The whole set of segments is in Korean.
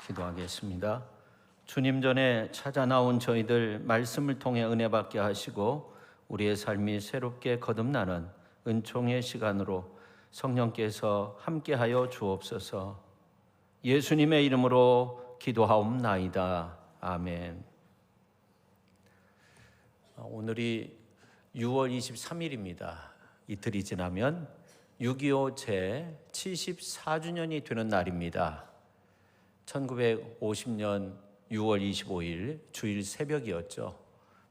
기도하겠습니다. 주님 전에 찾아 나온 저희들 말씀을 통해 은혜 받게 하시고 우리의 삶이 새롭게 거듭나는 은총의 시간으로 성령께서 함께하여 주옵소서. 예수님의 이름으로 기도하옵나이다. 아멘. 오늘이 6월 23일입니다. 이틀이 지나면 6.25 제74주년이 되는 날입니다. 1950년 6월 25일 주일 새벽이었죠.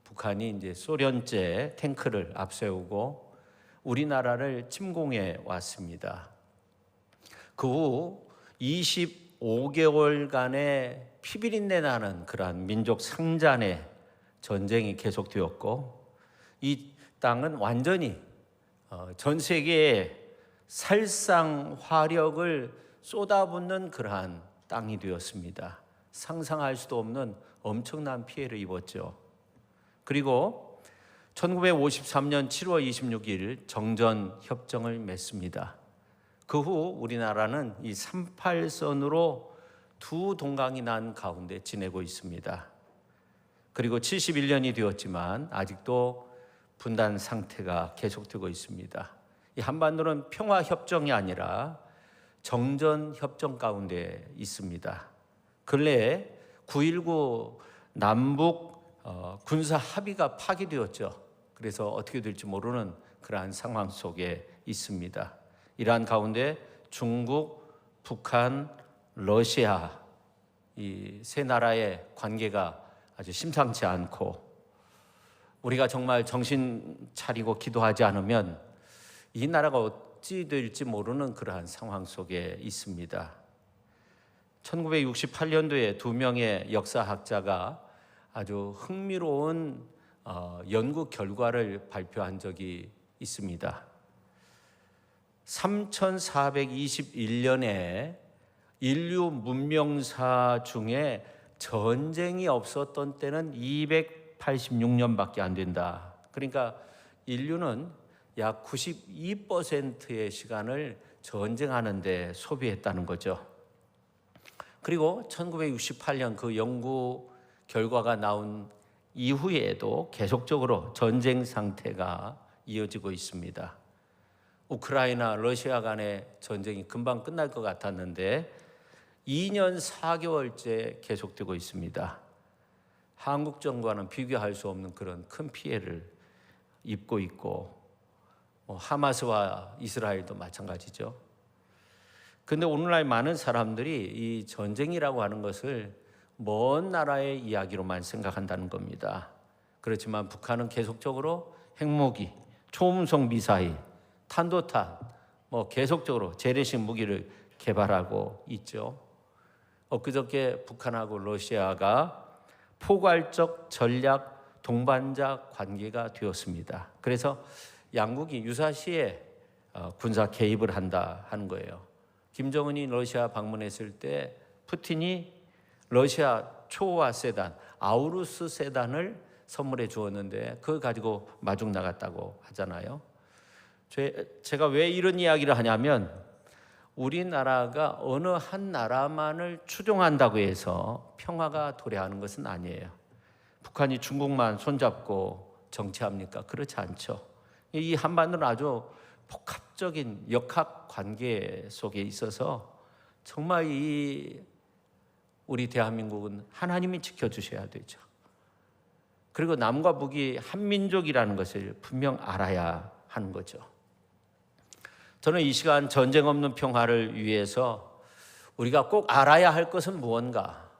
북한이 이제 소련제 탱크를 앞세우고 우리나라를 침공해 왔습니다. 그 후 25개월간의 피비린내 나는 그러한 민족 상잔의 전쟁이 계속되었고, 이 땅은 완전히 전 세계에 살상 화력을 쏟아붓는 그러한 땅이 되었습니다. 상상할 수도 없는 엄청난 피해를 입었죠. 그리고 1953년 7월 26일 정전협정을 맺습니다. 그 후 우리나라는 이 38선으로 두 동강이 난 가운데 지내고 있습니다. 그리고 71년이 되었지만 아직도 분단 상태가 계속되고 있습니다. 이 한반도는 평화협정이 아니라 정전협정 가운데 있습니다. 근래에 9.19 남북 군사 합의가 파기되었죠. 그래서 어떻게 될지 모르는 그러한 상황 속에 있습니다. 이러한 가운데 중국, 북한, 러시아 이 세 나라의 관계가 아주 심상치 않고, 우리가 정말 정신 차리고 기도하지 않으면 이 나라가 어찌 될지 모르는 그러한 상황 속에 있습니다. 1968년도에 두 명의 역사학자가 아주 흥미로운 연구 결과를 발표한 적이 있습니다. 3421년에 인류 문명사 중에 전쟁이 없었던 때는 286년밖에 안 된다. 그러니까 인류는 약 92%의 시간을 전쟁하는 데 소비했다는 거죠. 그리고 1968년 그 연구 결과가 나온 이후에도 계속적으로 전쟁 상태가 이어지고 있습니다. 우크라이나, 러시아 간의 전쟁이 금방 끝날 것 같았는데 2년 4개월째 계속되고 있습니다. 한국 정부와는 비교할 수 없는 그런 큰 피해를 입고 있고, 하마스와 이스라엘도 마찬가지죠. 그런데 오늘날 많은 사람들이 이 전쟁이라고 하는 것을 먼 나라의 이야기로만 생각한다는 겁니다. 그렇지만 북한은 계속적으로 핵무기, 초음속 미사일, 탄도탄, 계속적으로 재래식 무기를 개발하고 있죠. 엊그저께 북한하고 러시아가 포괄적 전략 동반자 관계가 되었습니다. 그래서 양국이 유사시에 군사 개입을 한다 하는 거예요. 김정은이 러시아 방문했을 때 푸틴이 러시아 초호화 세단, 아우루스 세단을 선물해 주었는데 그걸 가지고 마중 나갔다고 하잖아요. 제가 왜 이런 이야기를 하냐면, 우리나라가 어느 한 나라만을 추종한다고 해서 평화가 도래하는 것은 아니에요. 북한이 중국만 손잡고 정치합니까? 그렇지 않죠. 이 한반도는 아주 복합적인 역학 관계 속에 있어서 정말 우리 대한민국은 하나님이 지켜주셔야 되죠. 그리고 남과 북이 한민족이라는 것을 분명 알아야 하는 거죠. 저는 이 시간 전쟁 없는 평화를 위해서 우리가 꼭 알아야 할 것은 무언가,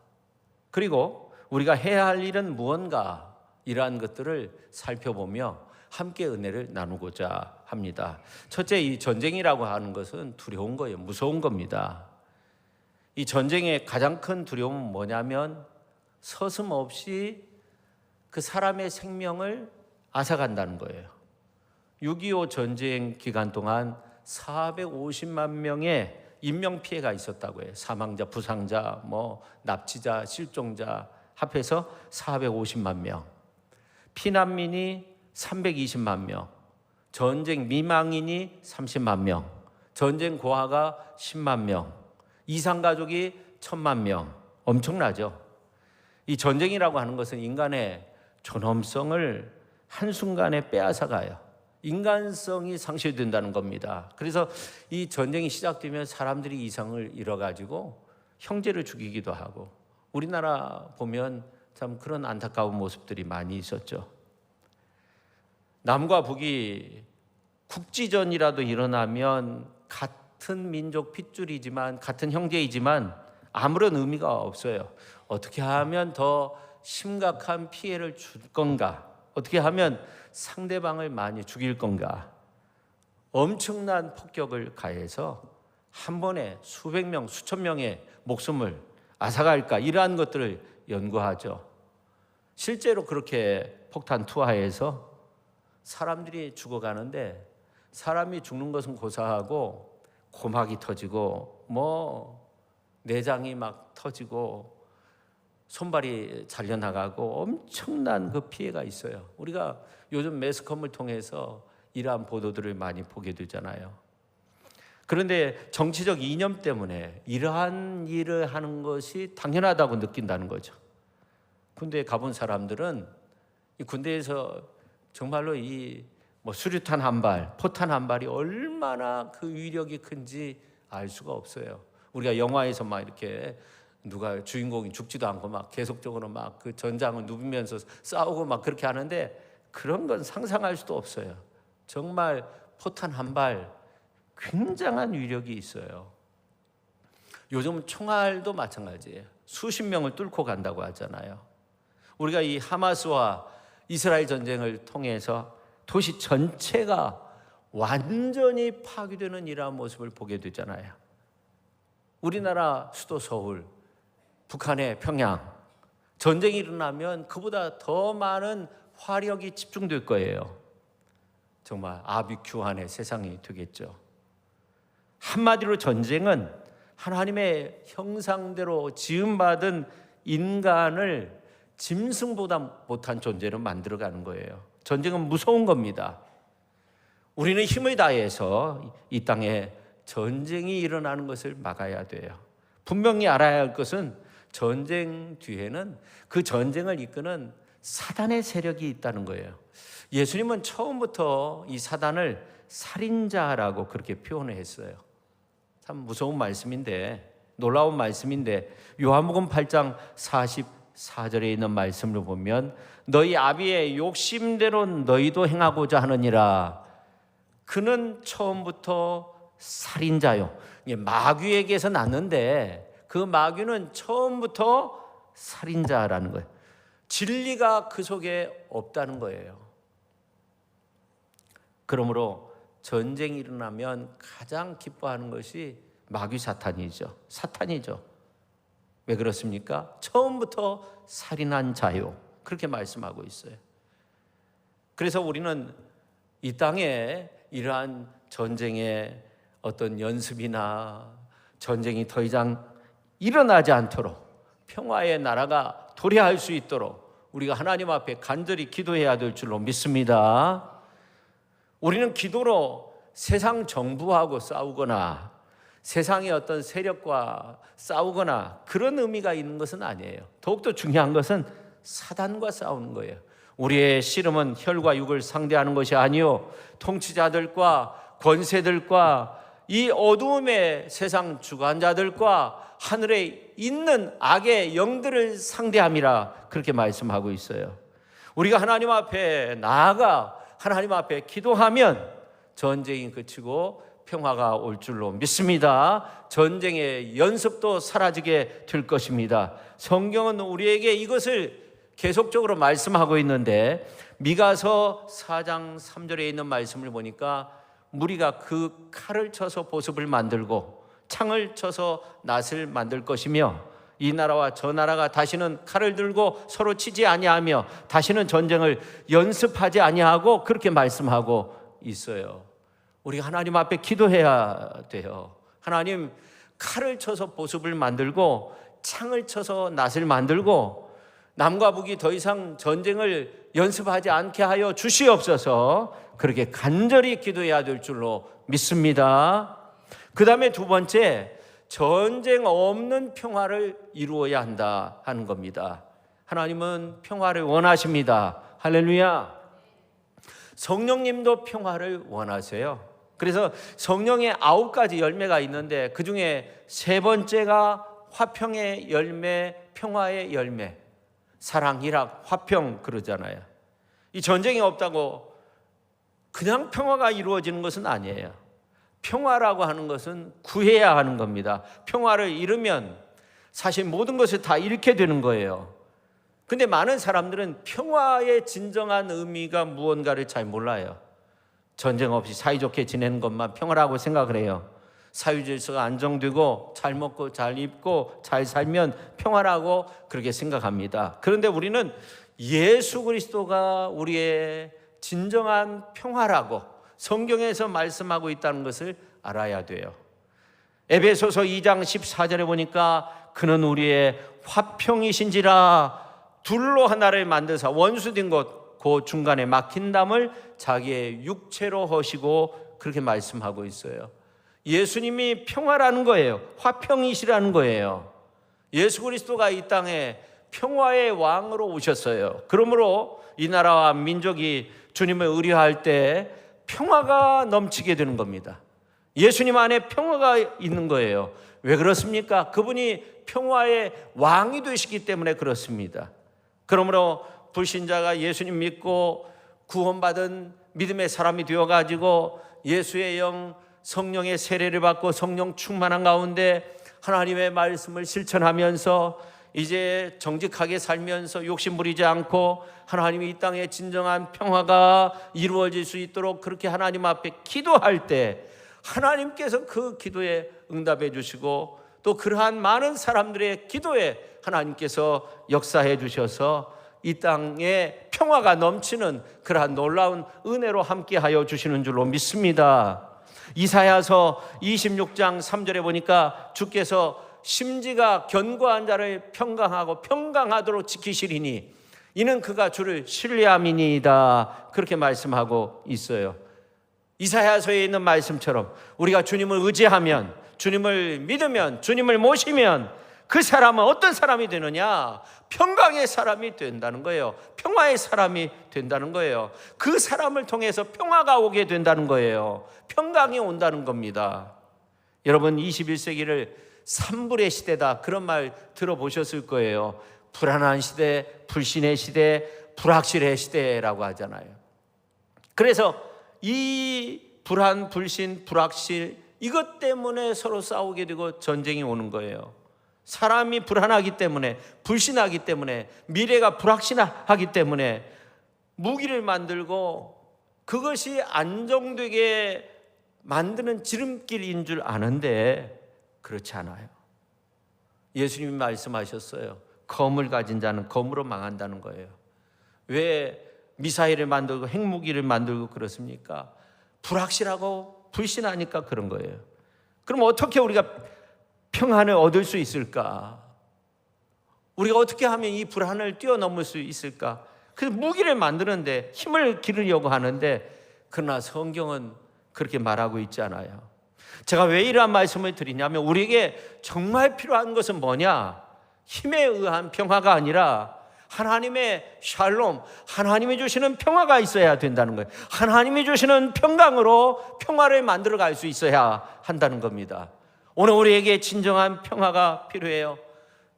그리고 우리가 해야 할 일은 무언가, 이러한 것들을 살펴보며 함께 은혜를 나누고자 합니다. 첫째, 이 전쟁이라고 하는 것은 두려운 거예요. 무서운 겁니다. 이 전쟁의 가장 큰 두려움은 뭐냐면 서슴없이 그 사람의 생명을 앗아간다는 거예요. 6.25 전쟁 기간 동안 450만 명의 인명피해가 있었다고 해요. 사망자, 부상자, 납치자, 실종자 합해서 450만 명. 피난민이 320만 명, 전쟁 미망인이 30만 명, 전쟁 고아가 10만 명, 이산가족이 1,000만 명, 엄청나죠. 이 전쟁이라고 하는 것은 인간의 존엄성을 한순간에 빼앗아가요. 인간성이 상실된다는 겁니다. 그래서 이 전쟁이 시작되면 사람들이 이성을 잃어가지고 형제를 죽이기도 하고, 우리나라 보면 참 그런 안타까운 모습들이 많이 있었죠. 남과 북이 국지전이라도 일어나면 같은 민족 핏줄이지만, 같은 형제이지만 아무런 의미가 없어요. 어떻게 하면 더 심각한 피해를 줄 건가? 어떻게 하면 상대방을 많이 죽일 건가? 엄청난 폭격을 가해서 한 번에 수백 명, 수천 명의 목숨을 앗아갈까? 이러한 것들을 연구하죠. 실제로 그렇게 폭탄 투하해서 사람들이 죽어가는데, 사람이 죽는 것은 고사하고 고막이 터지고 내장이 막 터지고 손발이 잘려나가고 엄청난 그 피해가 있어요. 우리가 요즘 매스컴을 통해서 이러한 보도들을 많이 보게 되잖아요. 그런데 정치적 이념 때문에 이러한 일을 하는 것이 당연하다고 느낀다는 거죠. 군대에 가본 사람들은 이 군대에서 정말로 이 수류탄 한 발, 포탄 한 발이 얼마나 그 위력이 큰지 알 수가 없어요. 우리가 영화에서 막 이렇게 누가 주인공이 죽지도 않고 막 계속적으로 막 그 전장을 누비면서 싸우고 막 그렇게 하는데, 그런 건 상상할 수도 없어요. 정말 포탄 한 발 굉장한 위력이 있어요. 요즘 총알도 마찬가지예요. 수십 명을 뚫고 간다고 하잖아요. 우리가 이 하마스와 이스라엘 전쟁을 통해서 도시 전체가 완전히 파괴되는 이러한 모습을 보게 되잖아요. 우리나라 수도 서울, 북한의 평양, 전쟁이 일어나면 그보다 더 많은 화력이 집중될 거예요. 정말 아비규환의 세상이 되겠죠. 한마디로 전쟁은 하나님의 형상대로 지음받은 인간을 짐승보다 못한 존재로 만들어가는 거예요. 전쟁은 무서운 겁니다. 우리는 힘을 다해서 이 땅에 전쟁이 일어나는 것을 막아야 돼요. 분명히 알아야 할 것은 전쟁 뒤에는 그 전쟁을 이끄는 사단의 세력이 있다는 거예요. 예수님은 처음부터 이 사단을 살인자라고 그렇게 표현을 했어요. 참 무서운 말씀인데, 놀라운 말씀인데, 요한복음 8장 44절에 있는 말씀을 보면 너희 아비의 욕심대로 너희도 행하고자 하느니라. 그는 처음부터 살인자요. 마귀에게서 났는데 그 마귀는 처음부터 살인자라는 거예요. 진리가 그 속에 없다는 거예요. 그러므로 전쟁이 일어나면 가장 기뻐하는 것이 마귀 사탄이죠. 왜 그렇습니까? 처음부터 살인한 자요. 그렇게 말씀하고 있어요. 그래서 우리는 이 땅에 이러한 전쟁의 어떤 연습이나 전쟁이 더 이상 일어나지 않도록, 평화의 나라가 도래할 수 있도록 우리가 하나님 앞에 간절히 기도해야 될 줄로 믿습니다. 우리는 기도로 세상 정부하고 싸우거나 세상의 어떤 세력과 싸우거나 그런 의미가 있는 것은 아니에요. 더욱더 중요한 것은 사단과 싸우는 거예요. 우리의 씨름은 혈과 육을 상대하는 것이 아니요 통치자들과 권세들과 이 어두움의 세상 주관자들과 하늘에 있는 악의 영들을 상대함이라 그렇게 말씀하고 있어요. 우리가 하나님 앞에 나아가 하나님 앞에 기도하면 전쟁이 그치고 평화가 올 줄로 믿습니다. 전쟁의 연습도 사라지게 될 것입니다. 성경은 우리에게 이것을 계속적으로 말씀하고 있는데, 미가서 4장 3절에 있는 말씀을 보니까 무리가 그 칼을 쳐서 보습을 만들고 창을 쳐서 낫을 만들 것이며 이 나라와 저 나라가 다시는 칼을 들고 서로 치지 아니하며 다시는 전쟁을 연습하지 아니하고 그렇게 말씀하고 있어요. 우리가 하나님 앞에 기도해야 돼요. 하나님, 칼을 쳐서 보습을 만들고 창을 쳐서 낫을 만들고 남과 북이 더 이상 전쟁을 연습하지 않게 하여 주시옵소서. 그렇게 간절히 기도해야 될 줄로 믿습니다. 그 다음에 두 번째, 전쟁 없는 평화를 이루어야 한다 하는 겁니다. 하나님은 평화를 원하십니다. 할렐루야. 성령님도 평화를 원하세요. 그래서 성령의 9가지 열매가 있는데 그 중에 세 번째가 화평의 열매, 평화의 열매. 사랑, 희락, 화평 그러잖아요. 이 전쟁이 없다고 그냥 평화가 이루어지는 것은 아니에요. 평화라고 하는 것은 구해야 하는 겁니다. 평화를 잃으면 사실 모든 것을 다 잃게 되는 거예요. 근데 많은 사람들은 평화의 진정한 의미가 무언가를 잘 몰라요. 전쟁 없이 사이좋게 지내는 것만 평화라고 생각을 해요. 사유질서가 안정되고 잘 먹고 잘 입고 잘 살면 평화라고 그렇게 생각합니다. 그런데 우리는 예수 그리스도가 우리의 진정한 평화라고 성경에서 말씀하고 있다는 것을 알아야 돼요. 에베소서 2장 14절에 보니까 그는 우리의 화평이신지라 둘로 하나를 만드사 원수된 것 그 중간에 막힌 담을 자기의 육체로 허시고 그렇게 말씀하고 있어요. 예수님이 평화라는 거예요. 화평이시라는 거예요. 예수 그리스도가 이 땅에 평화의 왕으로 오셨어요. 그러므로 이 나라와 민족이 주님을 의뢰할 때 평화가 넘치게 되는 겁니다. 예수님 안에 평화가 있는 거예요. 왜 그렇습니까? 그분이 평화의 왕이 되시기 때문에 그렇습니다. 그러므로 불신자가 예수님 믿고 구원받은 믿음의 사람이 되어가지고 예수의 영 성령의 세례를 받고 성령 충만한 가운데 하나님의 말씀을 실천하면서 이제 정직하게 살면서 욕심 부리지 않고 하나님이 이 땅에 진정한 평화가 이루어질 수 있도록 그렇게 하나님 앞에 기도할 때 하나님께서 그 기도에 응답해 주시고 또 그러한 많은 사람들의 기도에 하나님께서 역사해 주셔서 이 땅에 평화가 넘치는 그러한 놀라운 은혜로 함께하여 주시는 줄로 믿습니다. 이사야서 26장 3절에 보니까 주께서 심지가 견고한 자를 평강하고 평강하도록 지키시리니 이는 그가 주를 신뢰함이니이다. 그렇게 말씀하고 있어요. 이사야서에 있는 말씀처럼 우리가 주님을 의지하면, 주님을 믿으면, 주님을 모시면 그 사람은 어떤 사람이 되느냐? 평강의 사람이 된다는 거예요. 평화의 사람이 된다는 거예요. 그 사람을 통해서 평화가 오게 된다는 거예요. 평강이 온다는 겁니다. 여러분 21세기를 산불의 시대다 그런 말 들어보셨을 거예요. 불안한 시대, 불신의 시대, 불확실의 시대라고 하잖아요. 그래서 이 불안, 불신, 불확실 이것 때문에 서로 싸우게 되고 전쟁이 오는 거예요. 사람이 불안하기 때문에, 불신하기 때문에, 미래가 불확실하기 때문에 무기를 만들고 그것이 안정되게 만드는 지름길인 줄 아는데 그렇지 않아요. 예수님이 말씀하셨어요. 검을 가진 자는 검으로 망한다는 거예요. 왜 미사일을 만들고 핵무기를 만들고 그렇습니까? 불확실하고 불신하니까 그런 거예요. 그럼 어떻게 우리가 평안을 얻을 수 있을까? 우리가 어떻게 하면 이 불안을 뛰어넘을 수 있을까? 그래서 무기를 만드는데 힘을 기르려고 하는데 그러나 성경은 그렇게 말하고 있지 않아요. 제가 왜 이러한 말씀을 드리냐면 우리에게 정말 필요한 것은 뭐냐? 힘에 의한 평화가 아니라 하나님의 샬롬, 하나님이 주시는 평화가 있어야 된다는 거예요. 하나님이 주시는 평강으로 평화를 만들어갈 수 있어야 한다는 겁니다. 오늘 우리에게 진정한 평화가 필요해요.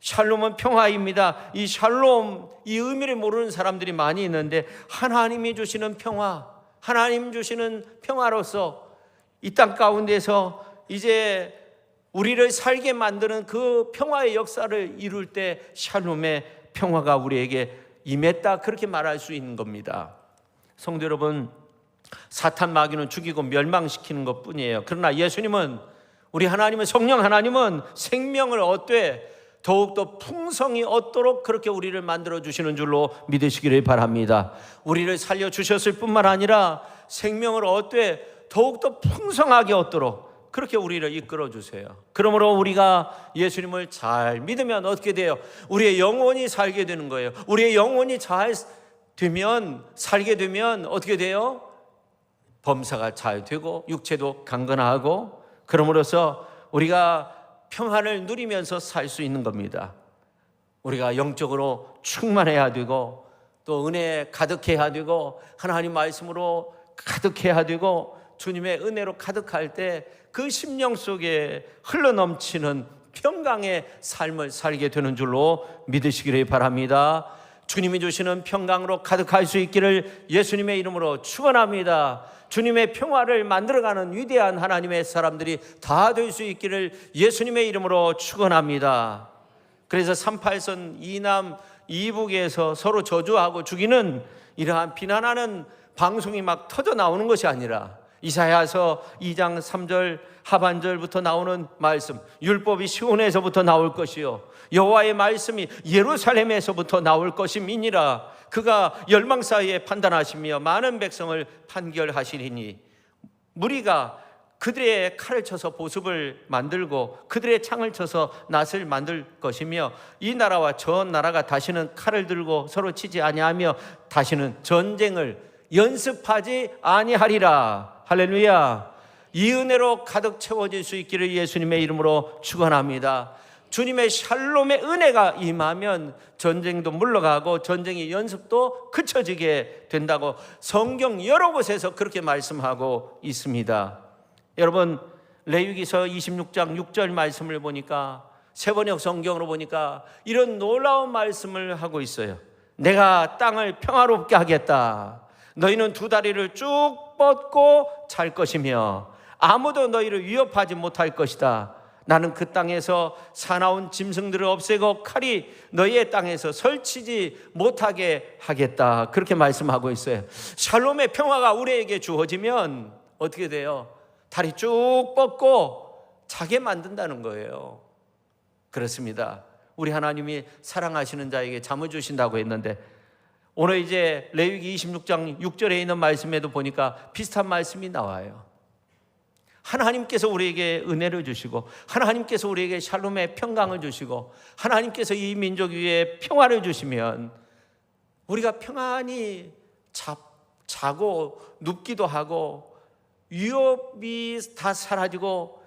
샬롬은 평화입니다. 이 샬롬, 이 의미를 모르는 사람들이 많이 있는데 하나님이 주시는 평화, 하나님 주시는 평화로서 이 땅 가운데서 이제 우리를 살게 만드는 그 평화의 역사를 이룰 때 샬롬의 평화가 우리에게 임했다 그렇게 말할 수 있는 겁니다. 성도 여러분, 사탄 마귀는 죽이고 멸망시키는 것뿐이에요. 그러나 예수님은, 우리 하나님은, 성령 하나님은 생명을 얻되 더욱더 풍성히 얻도록 그렇게 우리를 만들어주시는 줄로 믿으시기를 바랍니다. 우리를 살려주셨을 뿐만 아니라 생명을 얻되 더욱더 풍성하게 얻도록 그렇게 우리를 이끌어주세요. 그러므로 우리가 예수님을 잘 믿으면 어떻게 돼요? 우리의 영혼이 살게 되는 거예요. 우리의 영혼이 잘 되면, 살게 되면 어떻게 돼요? 범사가 잘 되고 육체도 강건하고, 그러므로서 우리가 평안을 누리면서 살 수 있는 겁니다. 우리가 영적으로 충만해야 되고 또 은혜에 가득해야 되고 하나님 말씀으로 가득해야 되고 주님의 은혜로 가득할 때 그 심령 속에 흘러넘치는 평강의 삶을 살게 되는 줄로 믿으시기를 바랍니다. 주님이 주시는 평강으로 가득할 수 있기를 예수님의 이름으로 축원합니다. 주님의 평화를 만들어가는 위대한 하나님의 사람들이 다 될 수 있기를 예수님의 이름으로 축원합니다. 그래서 38선 이남 이북에서 서로 저주하고 죽이는 이러한 비난하는 방송이 막 터져 나오는 것이 아니라 이사야서 2장 3절 하반절부터 나오는 말씀, 율법이 시온에서부터 나올 것이요 여호와의 말씀이 예루살렘에서부터 나올 것임이니라. 그가 열망 사이에 판단하시며 많은 백성을 판결하시리니 무리가 그들의 칼을 쳐서 보습을 만들고 그들의 창을 쳐서 낫을 만들 것이며 이 나라와 저 나라가 다시는 칼을 들고 서로 치지 아니하며 다시는 전쟁을 연습하지 아니하리라. 할렐루야. 이 은혜로 가득 채워질 수 있기를 예수님의 이름으로 축원합니다. 주님의 샬롬의 은혜가 임하면 전쟁도 물러가고 전쟁의 연습도 그쳐지게 된다고 성경 여러 곳에서 그렇게 말씀하고 있습니다. 여러분, 레위기서 26장 6절 말씀을 보니까 세번역 성경으로 보니까 이런 놀라운 말씀을 하고 있어요. 내가 땅을 평화롭게 하겠다. 너희는 두 다리를 쭉 뻗고 잘 것이며 아무도 너희를 위협하지 못할 것이다. 나는 그 땅에서 사나운 짐승들을 없애고 칼이 너희의 땅에서 설치지 못하게 하겠다. 그렇게 말씀하고 있어요. 샬롬의 평화가 우리에게 주어지면 어떻게 돼요? 다리 쭉 뻗고 자게 만든다는 거예요. 그렇습니다. 우리 하나님이 사랑하시는 자에게 잠을 주신다고 했는데 오늘 이제 레위기 26장 6절에 있는 말씀에도 보니까 비슷한 말씀이 나와요. 하나님께서 우리에게 은혜를 주시고 하나님께서 우리에게 샬롬의 평강을 주시고 하나님께서 이 민족 위에 평화를 주시면 우리가 평안히 자고 눕기도 하고 위협이 다 사라지고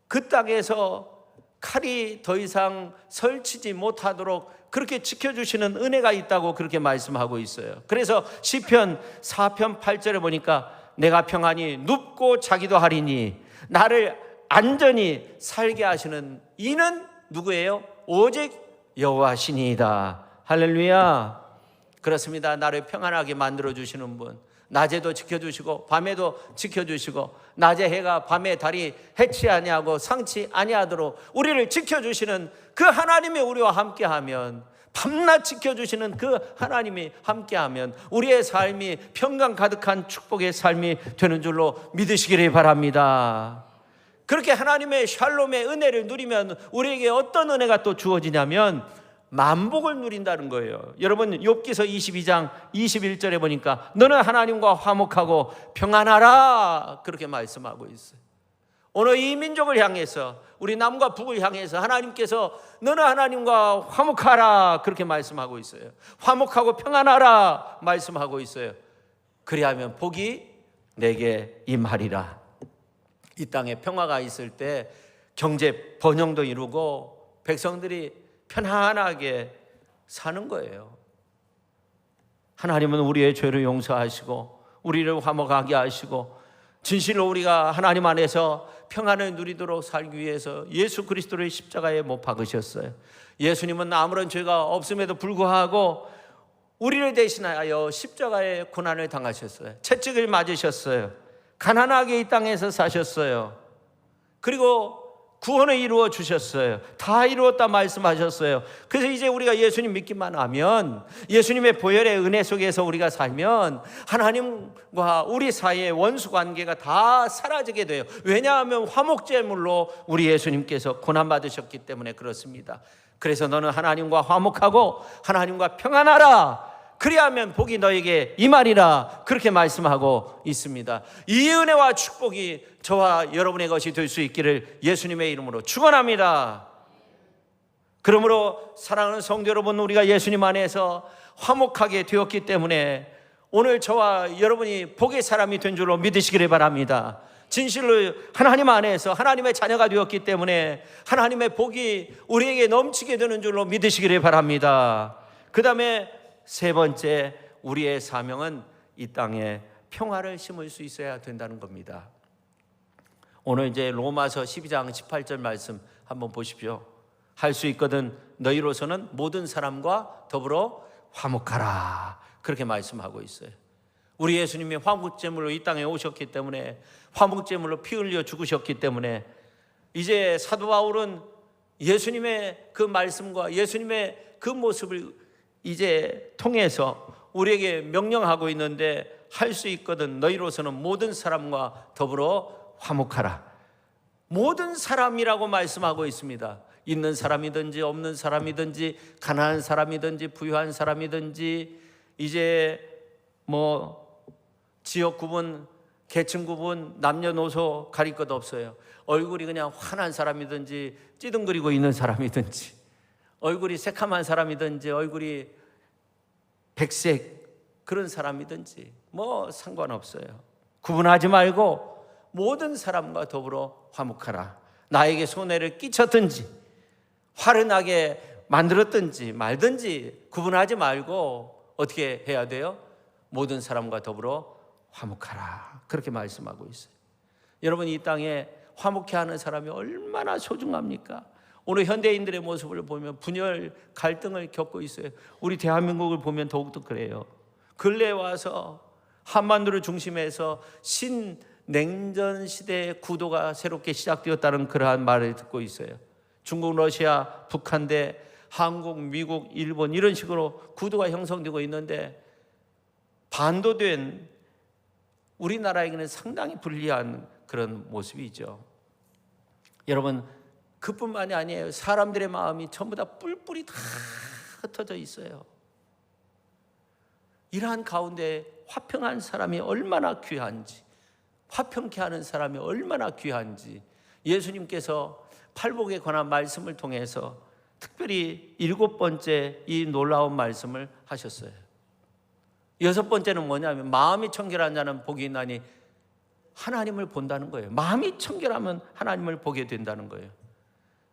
그 땅에서 칼이 더 이상 설치지 못하도록 그렇게 지켜주시는 은혜가 있다고 그렇게 말씀하고 있어요. 그래서 시편 4편 8절에 보니까 내가 평안히 눕고 자기도 하리니 나를 안전히 살게 하시는 이는 누구예요? 오직 여호와시니이다. 할렐루야. 그렇습니다. 나를 평안하게 만들어주시는 분, 낮에도 지켜주시고 밤에도 지켜주시고 낮에 해가 밤에 달이 해치 아니하고 상치 아니하도록 우리를 지켜주시는 그 하나님이 우리와 함께하면, 밤낮 지켜주시는 그 하나님이 함께하면 우리의 삶이 평강 가득한 축복의 삶이 되는 줄로 믿으시기를 바랍니다. 그렇게 하나님의 샬롬의 은혜를 누리면 우리에게 어떤 은혜가 또 주어지냐면 만복을 누린다는 거예요. 여러분, 욥기서 22장 21절에 보니까 너는 하나님과 화목하고 평안하라 그렇게 말씀하고 있어요. 오늘 이 민족을 향해서, 우리 남과 북을 향해서 하나님께서 너는 하나님과 화목하라 그렇게 말씀하고 있어요. 화목하고 평안하라 말씀하고 있어요. 그리하면 복이 내게 임하리라. 이 땅에 평화가 있을 때 경제 번영도 이루고 백성들이 편안하게 사는 거예요. 하나님은 우리의 죄를 용서하시고 우리를 화목하게 하시고 진실로 우리가 하나님 안에서 평안을 누리도록 살기 위해서 예수 그리스도를 십자가에 못 박으셨어요. 예수님은 아무런 죄가 없음에도 불구하고 우리를 대신하여 십자가의 고난을 당하셨어요. 채찍을 맞으셨어요. 가난하게 이 땅에서 사셨어요. 그리고 구원을 이루어 주셨어요. 다 이루었다 말씀하셨어요. 그래서 이제 우리가 예수님 믿기만 하면, 예수님의 보혈의 은혜 속에서 우리가 살면 하나님과 우리 사이의 원수 관계가 다 사라지게 돼요. 왜냐하면 화목제물로 우리 예수님께서 고난받으셨기 때문에 그렇습니다. 그래서 너는 하나님과 화목하고 하나님과 평안하라. 그리하면 복이 너에게 임하리라 그렇게 말씀하고 있습니다. 이 은혜와 축복이 저와 여러분의 것이 될 수 있기를 예수님의 이름으로 축원합니다. 그러므로 사랑하는 성도 여러분, 우리가 예수님 안에서 화목하게 되었기 때문에 오늘 저와 여러분이 복의 사람이 된 줄로 믿으시기를 바랍니다. 진실로 하나님 안에서 하나님의 자녀가 되었기 때문에 하나님의 복이 우리에게 넘치게 되는 줄로 믿으시기를 바랍니다. 그 다음에 세 번째, 우리의 사명은 이 땅에 평화를 심을 수 있어야 된다는 겁니다. 오늘 이제 로마서 12장 18절 말씀 한번 보십시오. 할 수 있거든 너희로서는 모든 사람과 더불어 화목하라, 그렇게 말씀하고 있어요. 우리 예수님이 화목제물로 이 땅에 오셨기 때문에, 화목제물로 피 흘려 죽으셨기 때문에 이제 사도 바울은 예수님의 그 말씀과 예수님의 그 모습을 이제 통해서 우리에게 명령하고 있는데, 할 수 있거든 너희로서는 모든 사람과 더불어 화목하라. 모든 사람이라고 말씀하고 있습니다. 있는 사람이든지 없는 사람이든지, 가난한 사람이든지 부유한 사람이든지, 이제 지역 구분, 계층 구분, 남녀노소 가릴 것 없어요. 얼굴이 그냥 환한 사람이든지 찌둥거리고 있는 사람이든지, 얼굴이 새카만 사람이든지 얼굴이 백색 그런 사람이든지 상관없어요. 구분하지 말고 모든 사람과 더불어 화목하라. 나에게 손해를 끼쳤든지 화를 나게 만들었든지 말든지 구분하지 말고 어떻게 해야 돼요? 모든 사람과 더불어 화목하라, 그렇게 말씀하고 있어요. 여러분, 이 땅에 화목해 하는 사람이 얼마나 소중합니까? 오늘 현대인들의 모습을 보면 분열, 갈등을 겪고 있어요. 우리 대한민국을 보면 더욱더 그래요. 근래에 와서 한반도를 중심해서 신냉전 시대의 구도가 새롭게 시작되었다는 그러한 말을 듣고 있어요. 중국, 러시아, 북한 대 한국, 미국, 일본 이런 식으로 구도가 형성되고 있는데, 반도된 우리나라에게는 상당히 불리한 그런 모습이죠. 여러분, 그뿐만이 아니에요. 사람들의 마음이 전부 다 뿔뿔이 다 흩어져 있어요. 이러한 가운데 화평한 사람이 얼마나 귀한지, 화평케 하는 사람이 얼마나 귀한지 예수님께서 팔복에 관한 말씀을 통해서 특별히 7번째 이 놀라운 말씀을 하셨어요. 6번째는 뭐냐면, 마음이 청결한 자는 복이 있나니, 하나님을 본다는 거예요. 마음이 청결하면 하나님을 보게 된다는 거예요.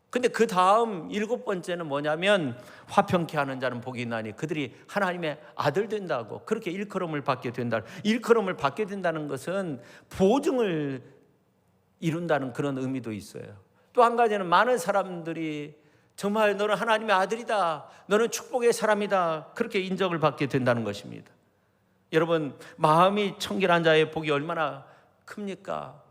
근데 그 다음 7번째는 뭐냐면, 화평케 하는 자는 복이 있나니 그들이 하나님의 아들 된다고, 그렇게 일컬음을 받게 된다. 일컬음을 받게 된다는 것은 보증을 이룬다는 그런 의미도 있어요. 또 한 가지는, 많은 사람들이 정말 너는 하나님의 아들이다, 너는 축복의 사람이다, 그렇게 인정을 받게 된다는 것입니다. 여러분, 마음이 청결한 자의 복이 얼마나 큽니까?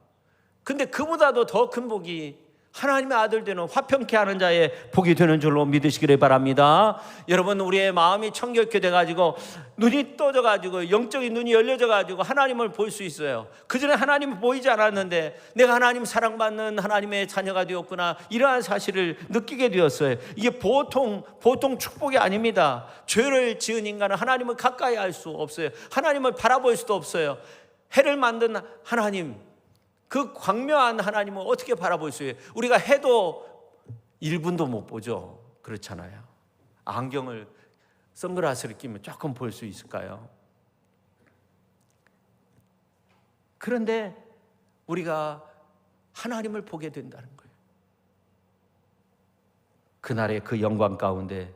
근데 그보다도 더 큰 복이 하나님의 아들 되는, 화평케 하는 자의 복이 되는 줄로 믿으시기를 바랍니다. 여러분, 우리의 마음이 청결케 돼가지고 눈이 떠져가지고 영적인 눈이 열려져가지고 하나님을 볼 수 있어요. 그전에 하나님을 보이지 않았는데 내가 하나님 사랑받는 하나님의 자녀가 되었구나, 이러한 사실을 느끼게 되었어요. 이게 보통 축복이 아닙니다. 죄를 지은 인간은 하나님을 가까이 할 수 없어요. 하나님을 바라볼 수도 없어요. 해를 만든 하나님, 그 광명한 하나님을 어떻게 바라볼 수 있어요? 우리가 해도 1분도 못 보죠. 그렇잖아요. 안경을, 선글라스를 끼면 조금 볼 수 있을까요? 그런데 우리가 하나님을 보게 된다는 거예요. 그날의 그 영광 가운데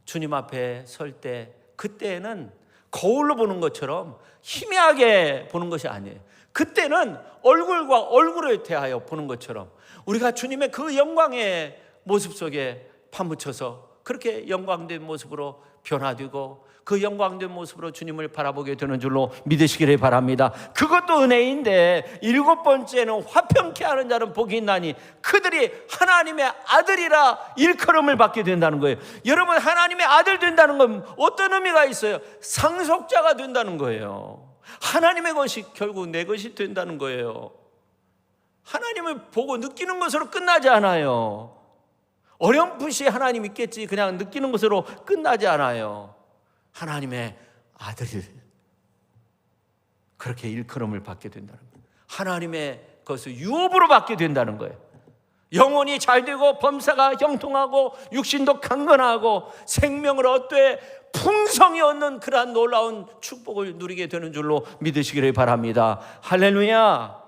주님 앞에 설 때, 그때는 거울로 보는 것처럼 희미하게 보는 것이 아니에요. 그때는 얼굴과 얼굴을 대하여 보는 것처럼 우리가 주님의 그 영광의 모습 속에 파묻혀서 그렇게 영광된 모습으로 변화되고, 그 영광된 모습으로 주님을 바라보게 되는 줄로 믿으시기를 바랍니다. 그것도 은혜인데, 7번째는 화평케 하는 자는 복이 있나니 그들이 하나님의 아들이라 일컬음을 받게 된다는 거예요. 여러분, 하나님의 아들 된다는 건 어떤 의미가 있어요? 상속자가 된다는 거예요. 하나님의 것이 결국 내 것이 된다는 거예요. 하나님을 보고 느끼는 것으로 끝나지 않아요. 어렴풋이 하나님 있겠지 그냥 느끼는 것으로 끝나지 않아요. 하나님의 아들, 그렇게 일컬음을 받게 된다는 거예요. 하나님의 것을 유업으로 받게 된다는 거예요. 영혼이 잘되고 범사가 형통하고 육신도 강건하고 생명을 얻되 풍성히 얻는 그러한 놀라운 축복을 누리게 되는 줄로 믿으시기를 바랍니다. 할렐루야.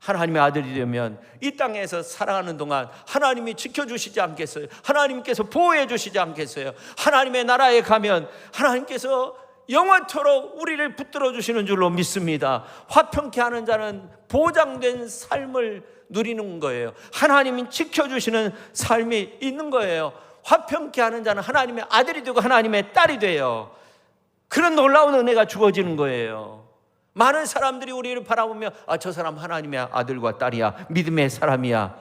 하나님의 아들이 되면 이 땅에서 살아가는 동안 하나님이 지켜주시지 않겠어요? 하나님께서 보호해 주시지 않겠어요? 하나님의 나라에 가면 하나님께서 영원토록 우리를 붙들어 주시는 줄로 믿습니다. 화평케 하는 자는 보장된 삶을 누리는 거예요. 하나님이 지켜주시는 삶이 있는 거예요. 화평케 하는 자는 하나님의 아들이 되고 하나님의 딸이 돼요. 그런 놀라운 은혜가 주어지는 거예요. 많은 사람들이 우리를 바라보며 저 사람 하나님의 아들과 딸이야, 믿음의 사람이야,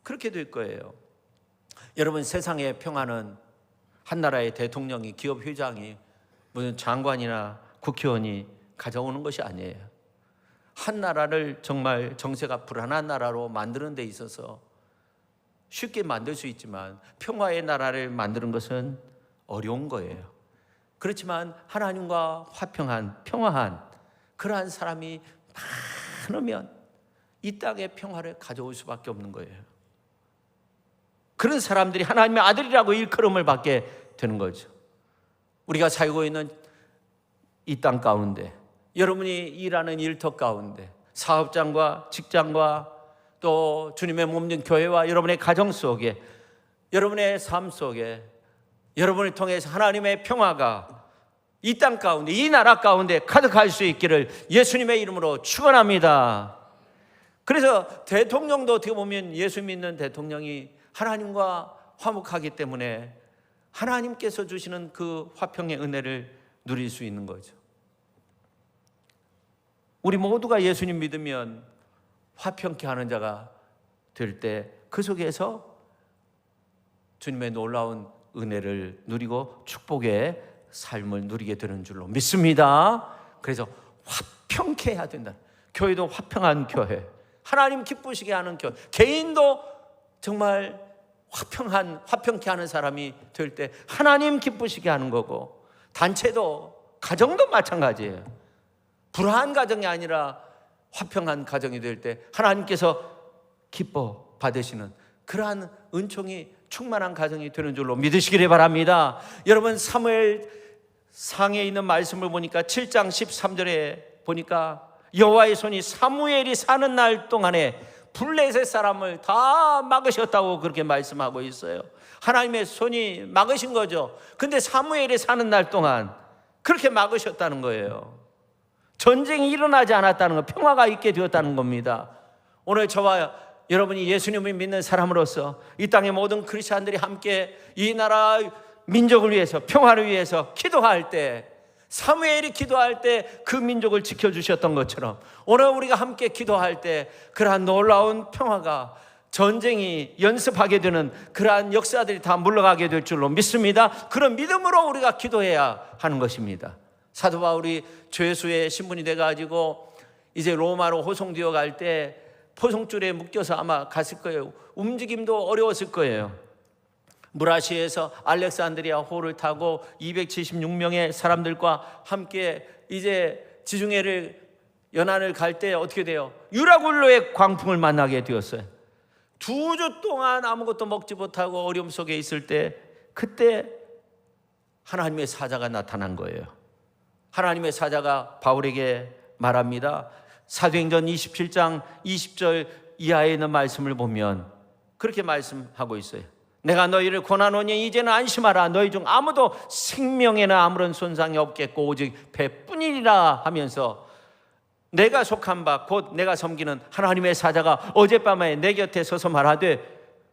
그렇게 될 거예요. 여러분, 세상의 평화는 한 나라의 대통령이, 기업 회장이, 무슨 장관이나 국회의원이 가져오는 것이 아니에요. 한 나라를 정말 정세가 불안한 나라로 만드는 데 있어서 쉽게 만들 수 있지만 평화의 나라를 만드는 것은 어려운 거예요. 그렇지만 하나님과 화평한, 평화한 그러한 사람이 많으면 이 땅의 평화를 가져올 수밖에 없는 거예요. 그런 사람들이 하나님의 아들이라고 일컬음을 받게 되는 거죠. 우리가 살고 있는 이 땅 가운데, 여러분이 일하는 일터 가운데, 사업장과 직장과 또 주님의 몸된 교회와 여러분의 가정 속에, 여러분의 삶 속에 여러분을 통해서 하나님의 평화가 이 땅 가운데, 이 나라 가운데 가득할 수 있기를 예수님의 이름으로 축원합니다. 그래서 대통령도 어떻게 보면 예수 믿는 대통령이 하나님과 화목하기 때문에 하나님께서 주시는 그 화평의 은혜를 누릴 수 있는 거죠. 우리 모두가 예수님 믿으면 화평케 하는 자가 될 때 그 속에서 주님의 놀라운 은혜를 누리고 축복의 삶을 누리게 되는 줄로 믿습니다. 그래서 화평케 해야 된다. 교회도 화평한 교회, 하나님 기쁘시게 하는 교회, 개인도 정말 화평케 하는 사람이 될 때 하나님 기쁘시게 하는 거고, 단체도, 가정도 마찬가지예요. 불화한 가정이 아니라 화평한 가정이 될 때 하나님께서 기뻐 받으시는 그러한 은총이 충만한 가정이 되는 줄로 믿으시기를 바랍니다. 여러분, 사무엘 상에 있는 말씀을 보니까 7장 13절에 보니까 여호와의 손이 사무엘이 사는 날 동안에 블레셋 사람을 다 막으셨다고 그렇게 말씀하고 있어요. 하나님의 손이 막으신 거죠. 근데 사무엘이 사는 날 동안 그렇게 막으셨다는 거예요. 전쟁이 일어나지 않았다는 거, 평화가 있게 되었다는 겁니다. 오늘 저와 여러분이 예수님을 믿는 사람으로서 이 땅의 모든 크리스찬들이 함께 이 나라 민족을 위해서, 평화를 위해서 기도할 때, 사무엘이 기도할 때 그 민족을 지켜주셨던 것처럼 오늘 우리가 함께 기도할 때 그러한 놀라운 평화가, 전쟁이 연습하게 되는 그러한 역사들이 다 물러가게 될 줄로 믿습니다. 그런 믿음으로 우리가 기도해야 하는 것입니다. 사도 바울이 죄수의 신분이 돼가지고 이제 로마로 호송되어 갈 때 포송줄에 묶여서 아마 갔을 거예요. 움직임도 어려웠을 거예요. 무라시에서 알렉산드리아 호를 타고 276명의 사람들과 함께 이제 지중해를 연안을 갈 때 어떻게 돼요? 유라굴로의 광풍을 만나게 되었어요. 2주 동안 아무것도 먹지 못하고 어려움 속에 있을 때, 그때 하나님의 사자가 나타난 거예요. 하나님의 사자가 바울에게 말합니다. 사도행전 27장 20절 이하에 있는 말씀을 보면 그렇게 말씀하고 있어요. 내가 너희를 권하노니 이제는 안심하라. 너희 중 아무도 생명에는 아무런 손상이 없겠고 오직 배뿐이니라 하면서 내가 속한 바 곧 내가 섬기는 하나님의 사자가 어젯밤에 내 곁에 서서 말하되,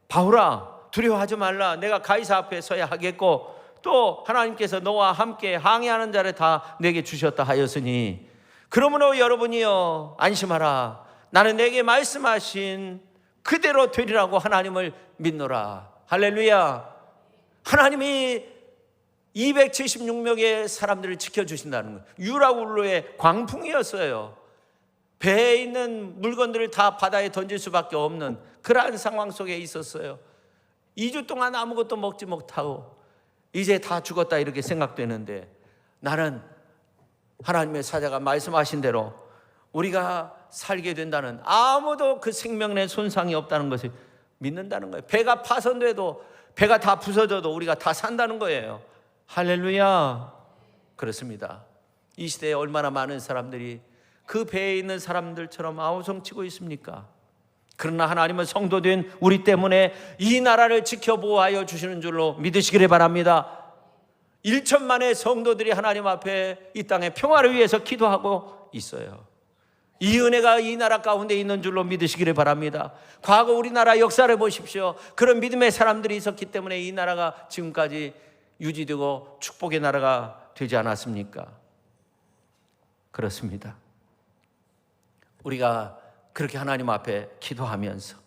바울아 두려워하지 말라. 내가 가이사 앞에 서야 하겠고 또 하나님께서 너와 함께 항해하는 자를 다 내게 주셨다 하였으니, 그러므로 여러분이여 안심하라. 나는 내게 말씀하신 그대로 되리라고 하나님을 믿노라. 할렐루야. 하나님이 276명의 사람들을 지켜주신다는 거예요. 유라굴로의 광풍이었어요. 배에 있는 물건들을 다 바다에 던질 수밖에 없는 그러한 상황 속에 있었어요. 2주 동안 아무것도 먹지 못하고 이제 다 죽었다 이렇게 생각되는데, 나는 하나님의 사자가 말씀하신 대로 우리가 살게 된다는, 아무도 그 생명에 손상이 없다는 것을 믿는다는 거예요. 배가 파손돼도, 배가 다 부서져도 우리가 다 산다는 거예요. 할렐루야. 그렇습니다. 이 시대에 얼마나 많은 사람들이 그 배에 있는 사람들처럼 아우성치고 있습니까? 그러나 하나님은 성도된 우리 때문에 이 나라를 지켜보호하여 주시는 줄로 믿으시기를 바랍니다. 1천만의 성도들이 하나님 앞에 이 땅의 평화를 위해서 기도하고 있어요. 이 은혜가 이 나라 가운데 있는 줄로 믿으시기를 바랍니다. 과거 우리나라 역사를 보십시오. 그런 믿음의 사람들이 있었기 때문에 이 나라가 지금까지 유지되고 축복의 나라가 되지 않았습니까? 그렇습니다. 우리가 그렇게 하나님 앞에 기도하면서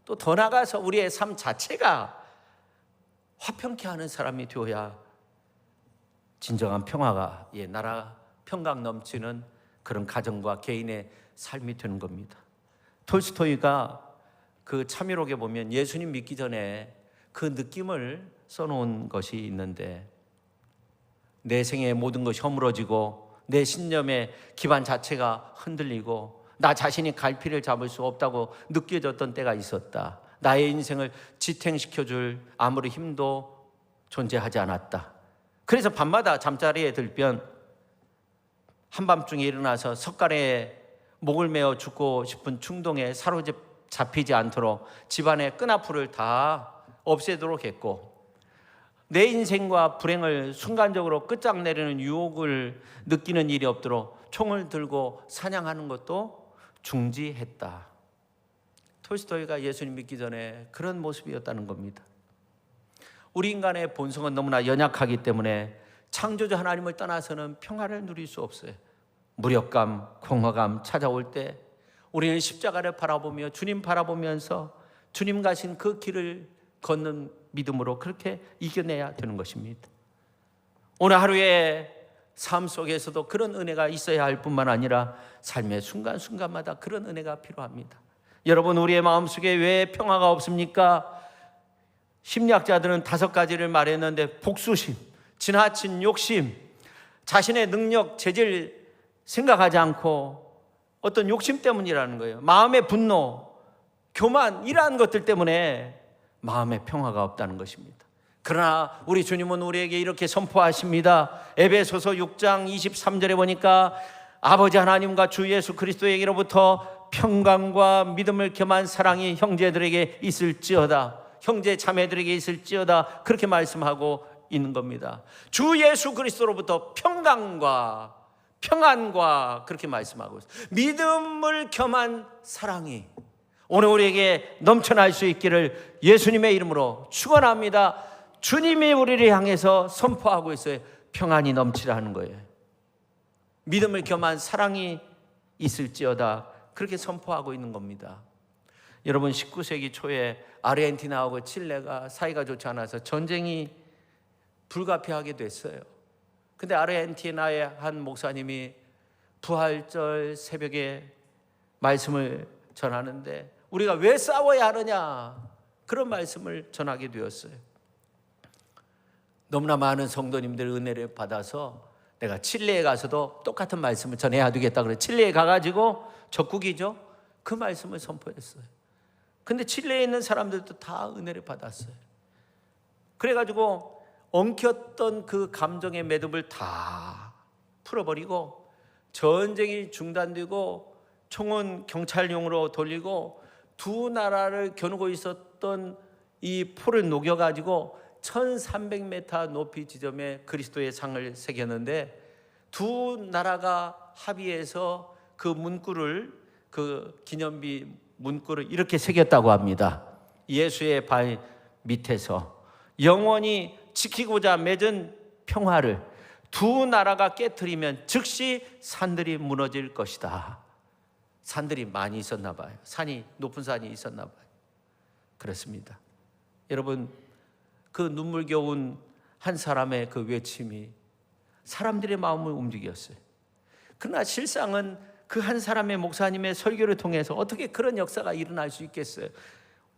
또 더 나아가서 우리의 삶 자체가 화평케 하는 사람이 되어야 진정한 평화가, 나라 평강 넘치는 그런 가정과 개인의 삶이 되는 겁니다. 톨스토이가 그 참회록에 보면 예수님 믿기 전에 그 느낌을 써놓은 것이 있는데, 내 생의 모든 것이 허물어지고 내 신념의 기반 자체가 흔들리고 나 자신이 갈피를 잡을 수 없다고 느껴졌던 때가 있었다. 나의 인생을 지탱시켜줄 아무리 힘도 존재하지 않았다. 그래서 밤마다 잠자리에 들면 한밤중에 일어나서 석가래에 목을 메어 죽고 싶은 충동에 사로잡히지 않도록 집안의 끈앞풀을 다 없애도록 했고, 내 인생과 불행을 순간적으로 끝장내려는 유혹을 느끼는 일이 없도록 총을 들고 사냥하는 것도 중지했다. 톨스토이가 예수님 믿기 전에 그런 모습이었다는 겁니다. 우리 인간의 본성은 너무나 연약하기 때문에 창조주 하나님을 떠나서는 평화를 누릴 수 없어요. 무력감, 공허감 찾아올 때 우리는 십자가를 바라보며 주님 바라보면서 주님 가신 그 길을 걷는 믿음으로 그렇게 이겨내야 되는 것입니다. 오늘 하루의 삶 속에서도 그런 은혜가 있어야 할 뿐만 아니라 삶의 순간순간마다 그런 은혜가 필요합니다. 여러분, 우리의 마음속에 왜 평화가 없습니까? 심리학자들은 5가지를 말했는데, 복수심, 지나친 욕심, 자신의 능력, 재질 생각하지 않고 어떤 욕심 때문이라는 거예요. 마음의 분노, 교만, 이러한 것들 때문에 마음의 평화가 없다는 것입니다. 그러나 우리 주님은 우리에게 이렇게 선포하십니다. 에베소서 6장 23절에 보니까 아버지 하나님과 주 예수 그리스도에게로부터 평강과 믿음을 겸한 사랑이 형제들에게 있을지어다, 형제 자매들에게 있을지어다, 그렇게 말씀하고 있는 겁니다. 주 예수 그리스도로부터 평강과 평안과 그렇게 말씀하고 있어요. 믿음을 겸한 사랑이 오늘 우리에게 넘쳐날 수 있기를 예수님의 이름으로 축원합니다. 주님이 우리를 향해서 선포하고 있어요. 평안이 넘치라는 거예요. 믿음을 겸한 사랑이 있을지어다, 그렇게 선포하고 있는 겁니다. 여러분, 19세기 초에 아르헨티나하고 칠레가 사이가 좋지 않아서 전쟁이 불가피하게 됐어요. 근데 아르헨티나의 한 목사님이 부활절 새벽에 말씀을 전하는데, 우리가 왜 싸워야 하느냐, 그런 말씀을 전하게 되었어요. 너무나 많은 성도님들 은혜를 받아서 내가 칠레에 가서도 똑같은 말씀을 전해야 되겠다 그래 칠레에 가가지고, 적국이죠, 그 말씀을 선포했어요. 근데 칠레에 있는 사람들도 다 은혜를 받았어요. 그래가지고 엉켰던 그 감정의 매듭을 다 풀어버리고, 전쟁이 중단되고 총은 경찰용으로 돌리고, 두 나라를 겨누고 있었던 이 포를 녹여가지고 1300m 높이 지점에 그리스도의 상을 새겼는데, 두 나라가 합의해서 그 문구를, 그 기념비 문구를 이렇게 새겼다고 합니다. 예수의 발 밑에서 영원히 지키고자 맺은 평화를 두 나라가 깨트리면 즉시 산들이 무너질 것이다. 산들이 많이 있었나 봐요. 산이, 높은 산이 있었나 봐요. 그렇습니다. 여러분, 그 눈물겨운 한 사람의 그 외침이 사람들의 마음을 움직였어요. 그러나 실상은 그 한 사람의 목사님의 설교를 통해서 어떻게 그런 역사가 일어날 수 있겠어요?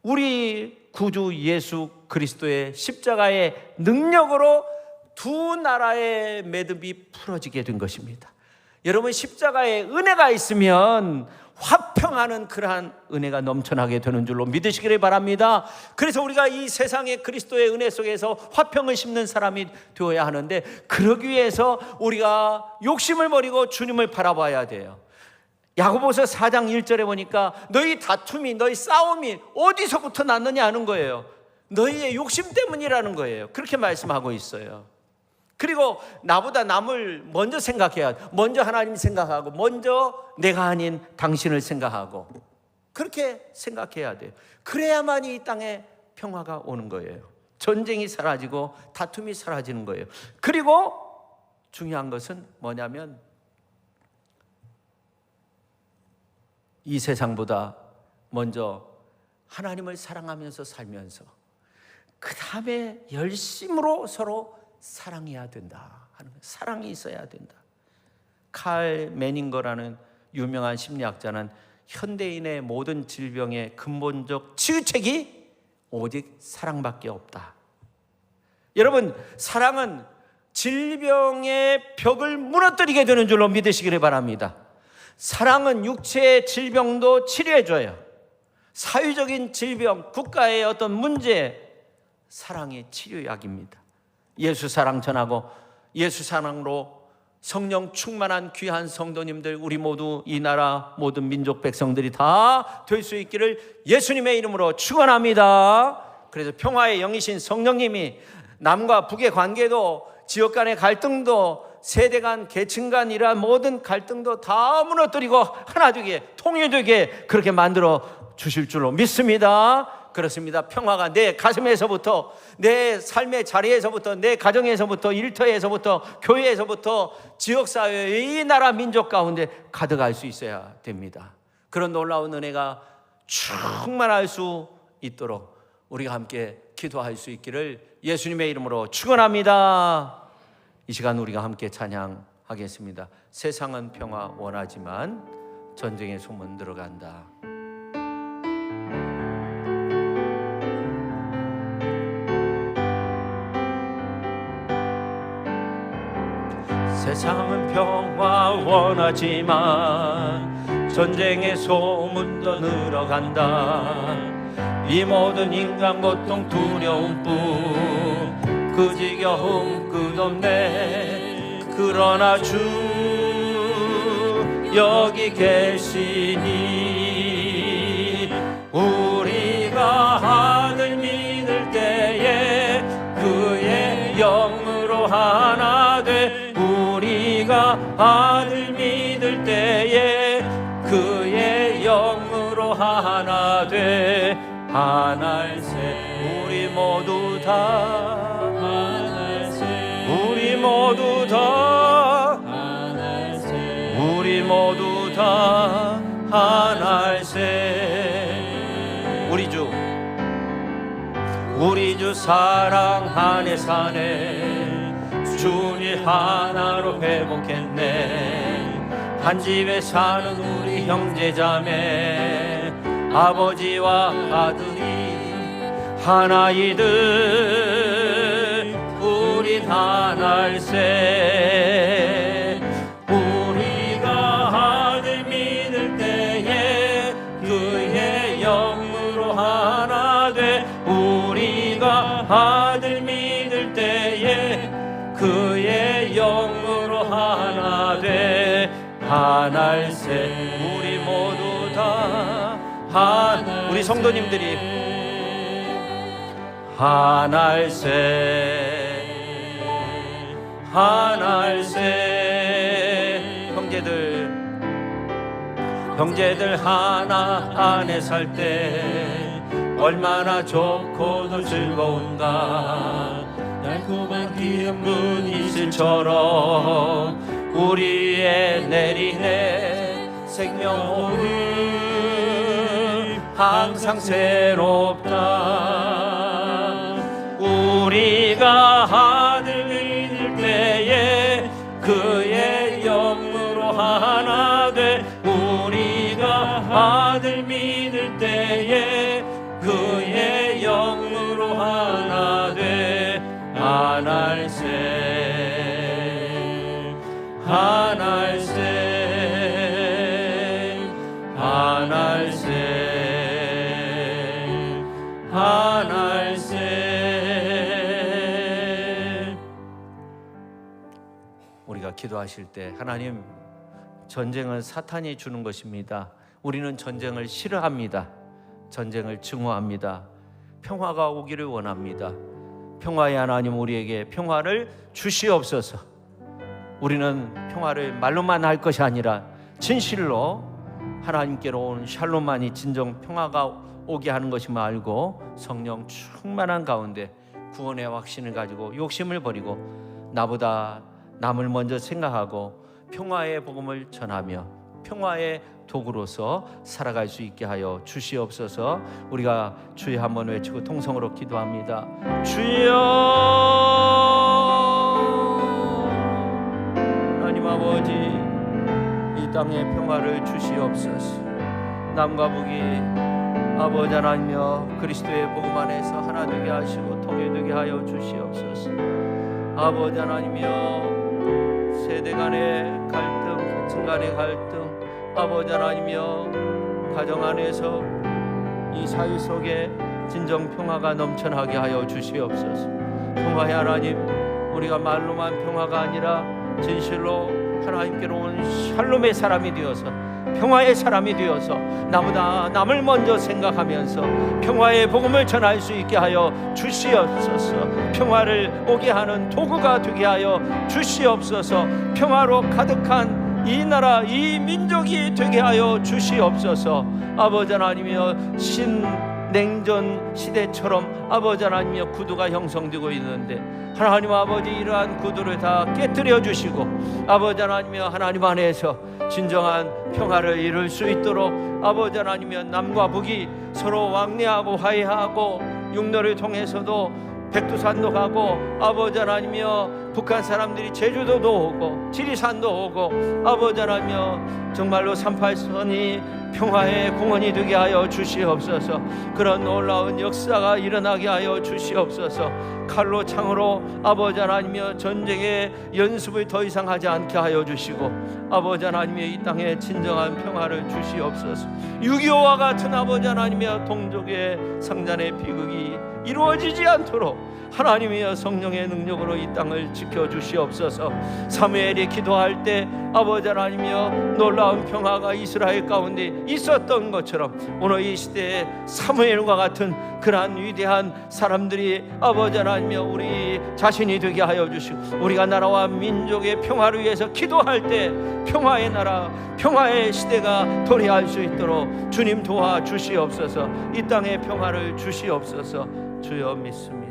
우리 구주 예수 그리스도의 십자가의 능력으로 두 나라의 매듭이 풀어지게 된 것입니다. 여러분, 십자가에 은혜가 있으면 화평하는 그러한 은혜가 넘쳐나게 되는 줄로 믿으시기를 바랍니다. 그래서 우리가 이 세상의 그리스도의 은혜 속에서 화평을 심는 사람이 되어야 하는데, 그러기 위해서 우리가 욕심을 버리고 주님을 바라봐야 돼요. 야고보서 4장 1절에 보니까 너희 다툼이, 너희 싸움이 어디서부터 났느냐 하는 거예요. 너희의 욕심 때문이라는 거예요. 그렇게 말씀하고 있어요. 그리고 나보다 남을 먼저 생각해야, 먼저 하나님 생각하고, 먼저 내가 아닌 당신을 생각하고, 그렇게 생각해야 돼요. 그래야만 이 땅에 평화가 오는 거예요. 전쟁이 사라지고 다툼이 사라지는 거예요. 그리고 중요한 것은 뭐냐면 이 세상보다 먼저 하나님을 사랑하면서 살면서 그 다음에 열심으로 서로 사랑해야 된다 하는 거예요. 사랑이 있어야 된다. 칼 메닝거라는 유명한 심리학자는 현대인의 모든 질병의 근본적 치유책이 오직 사랑밖에 없다. 여러분, 사랑은 질병의 벽을 무너뜨리게 되는 줄로 믿으시기를 바랍니다. 사랑은 육체의 질병도 치료해줘요. 사회적인 질병, 국가의 어떤 문제, 사랑이 치료약입니다. 예수 사랑 전하고 예수 사랑으로 성령 충만한 귀한 성도님들, 우리 모두 이 나라 모든 민족 백성들이 다 될 수 있기를 예수님의 이름으로 축원합니다. 그래서 평화의 영이신 성령님이 남과 북의 관계도, 지역 간의 갈등도, 세대 간, 계층 간 이러한 모든 갈등도 다 무너뜨리고 하나 되게, 통일되게 그렇게 만들어 주실 줄로 믿습니다. 그렇습니다. 평화가 내 가슴에서부터, 내 삶의 자리에서부터, 내 가정에서부터, 일터에서부터, 교회에서부터, 지역사회, 이 나라 민족 가운데 가득할 수 있어야 됩니다. 그런 놀라운 은혜가 충만할 수 있도록 우리가 함께 기도할 수 있기를 예수님의 이름으로 축원합니다. 이 시간 우리가 함께 찬양하겠습니다. 세상은 평화 원하지만 전쟁의 소문 들어간다. 세상은 평화 원하지만 전쟁의 소문도 늘어간다. 이 모든 인간 고통 두려움뿐 그 지겨움 끝없네. 그러나 주 여기 계시니 우리가 하늘 믿을 때에 그의 영으로 하나 돼. 우리가 하늘 믿을 때에 그의 영으로 하나 돼. 하나일세 우리 모두 다, 우리 모두 다, 우리 모두 다 하나일세. 우리 주 사랑 안에 사네. 주님 하나로 회복했네. 한 집에 사는 우리 형제자매, 아버지와 아들이 하나이들 우린 하나일세. 우리가 하늘 믿을 때에 그의 영으로 하나 돼. 우리가 하늘 믿을 때에 그의 영으로 하나 돼. 하나일세 우리 모두 다. 우리 성도님들이 하나일세, 하나일세. 형제들 하나 안에 살 때 얼마나 좋고도 즐거운가. 달콤한 기름은 이슬처럼 우리의 내리네. 생명오늘 항상 새롭다. 우리가 하늘 믿을 때에 그의 영으로 하나 돼. 우리가 하늘 믿을 때에 그의 영으로 하나 돼. 하나일세, 하나일세, 하나일세, 하나일세. 우리가 기도하실 때 하나님 전쟁은 사탄이 주는 것입니다. 우리는 전쟁을 싫어합니다. 전쟁을 증오합니다. 평화가 오기를 원합니다. 평화의 하나님, 우리에게 평화를 주시옵소서. 우리는 평화를 말로만 할 것이 아니라 진실로 하나님께로 온 샬롬만이 진정 평화가 오게 하는 것임을 알고 성령 충만한 가운데 구원의 확신을 가지고 욕심을 버리고 나보다 남을 먼저 생각하고 평화의 복음을 전하며 평화의 도구로서 살아갈 수 있게 하여 주시옵소서. 우리가 주여 한번 외치고 통성으로 기도합니다. 주여, 하나님 아버지, 이 땅에 평화를 주시옵소서. 남과 북이 아버지 하나님여 그리스도의 복음 안에서 하나 되게 하시고 통일되게 하여 주시옵소서. 아버지 하나님여 세대 간의 갈등, 계층 간의 갈등, 아버지 하나님여 가정 안에서 이 사회 속에 진정 평화가 넘쳐나게 하여 주시옵소서. 평화의 하나님, 우리가 말로만 평화가 아니라 진실로 하나님께로 온 샬롬의 사람이 되어서 평화의 사람이 되어서 나보다 남을 먼저 생각하면서 평화의 복음을 전할 수 있게 하여 주시옵소서. 평화를 오게 하는 도구가 되게 하여 주시옵소서. 평화로 가득한 이 나라, 이 민족이 되게 하여 주시옵소서. 아버지 하나님이여, 신냉전 시대처럼 아버지 하나님이여 구두가 형성되고 있는데 하나님 아버지, 이러한 구두를 다 깨뜨려 주시고 아버지 하나님이여 하나님 안에서 진정한 평화를 이룰 수 있도록 아버지 하나님이여 남과 북이 서로 왕래하고 화해하고 육로를 통해서도 백두산도 가고 아버지 하나님이여 북한 사람들이 제주도도 오고 지리산도 오고 아버지 하나님이여 정말로 38선이 평화의 공원이 되게 하여 주시옵소서. 그런 놀라운 역사가 일어나게 하여 주시옵소서. 칼로 창으로 아버지 하나님이여 전쟁의 연습을 더 이상 하지 않게 하여 주시고 아버지 하나님이여 이 땅에 진정한 평화를 주시옵소서. 6.25와 같은 아버지 하나님이여 동족의 상잔의 비극이 이루어지지 않도록 하나님이여 성령의 능력으로 이 땅을 지켜주시옵소서. 사무엘이 기도할 때 아버지 하나님이여 놀라운 평화가 이스라엘 가운데 있었던 것처럼 오늘 이 시대에 사무엘과 같은 그러한 위대한 사람들이 아버지 하나님이여 우리 자신이 되게 하여 주시고 우리가 나라와 민족의 평화를 위해서 기도할 때 평화의 나라, 평화의 시대가 도래할 수 있도록 주님 도와주시옵소서. 이 땅에 평화를 주시옵소서. 주여 믿습니다.